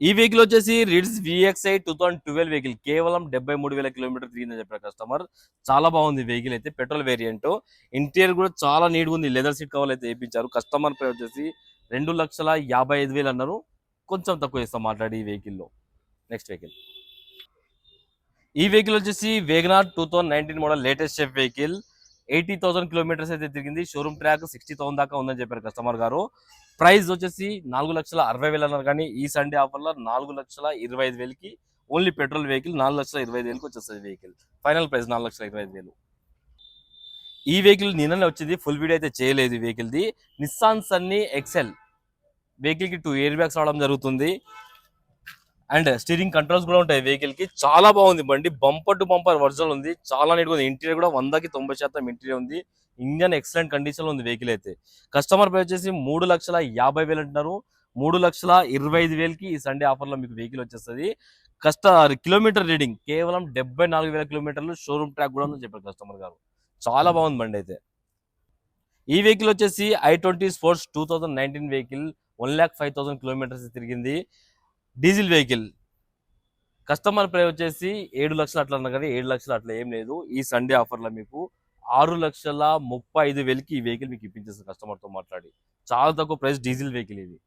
ఈ వెహికల్ వచ్చేసి రిడ్స్ VXi 2012 vehicle కేవలం 73,000 కిలోమీటర్ తిరిగిందని చెప్పారు కస్టమర్. చాలా బాగుంది వెహికల్ అయితే, పెట్రోల్ వేరియంట్. ఇంటీరియర్ కూడా చాలా నీట్గా ఉంది. లెదర్ సీట్ కవర్లు అయితే వేయించారు. కస్టమర్ ప్రైస్ వచ్చేసి 2,55,000 అన్నారు. కొంచెం తక్కువ ఇస్తాం మాట్లాడి ఈ వెహికల్లో. నెక్స్ట్ వెహికల్, ఈ వెహికల్ వచ్చేసి Wagon R 2019 model latest chef vehicle. 80,000 kilometres అయితే తిరిగింది. షోరూమ్ ట్రాక్ 60,000 దాకా ఉందని చెప్పారు కస్టమర్ గారు. ప్రైస్ వచ్చేసి 4,60,000 అన్నారు, కానీ ఈ సండే ఆఫర్లో 4,25,000కి ఓన్లీ పెట్రోల్ వెహికల్ 4,25,000కి వచ్చేస్తుంది వెహికల్. Final price 4,25,000. ఈ వెహికల్ నిన్ననే వచ్చింది, ఫుల్ వీడియో అయితే చేయలేదు ఈ వెహికల్ది. నిస్సాన్ సన్నీ ఎక్సెల్ వెహికల్కి 2 ఎయిర్ బ్యాగ్స్ రావడం జరుగుతుంది. అండ్ స్టీరింగ్ కంట్రోల్స్ కూడా ఉంటాయి వెహికల్ కి. చాలా బాగుంది బండి, బంపర్ టు బంపర్ వర్జన్ ఉంది. చాలా నీట్ గా ఉంది. ఇంటీరియర్ కూడా 100కి 90% ఇంటీరియర్ ఉంది. ఇంజన్ ఎక్సలెంట్ కండిషన్ లో ఉంది వెహికల్ అయితే. కస్టమర్ ప్రైస్ వచ్చేసి 3,50,000 అంటున్నారు. 3,25,000కి ఈ సండే ఆఫర్ లో మీకు వెహికల్ వచ్చేస్తుంది. కిలోమీటర్ రీడింగ్ కేవలం 74,000 కిలోమీటర్లు. షోరూమ్ ట్రాక్ కూడా ఉందని చెప్పారు కస్టమర్ గారు. చాలా బాగుంది బండి అయితే. ఈ వెహికల్ వచ్చేసి i20 స్పోర్ట్స్ 2019 వెహికల్. 1,05,000 కిలోమీటర్స్ తిరిగింది. Diesel vehicle. కస్టమర్ ప్రైస్ వచ్చేసి 7 లక్షలు అట్లా అన్నారు, కానీ 7 లక్షలు అట్లా ఏం లేదు. ఈ సండే ఆఫర్లో మీకు 6,35,000కి ఈ వెహికల్ మీకు ఇప్పించేస్తుంది కస్టమర్తో మాట్లాడి. చాలా తక్కువ ప్రైస్ డీజిల్ వెహికల్ ఇది.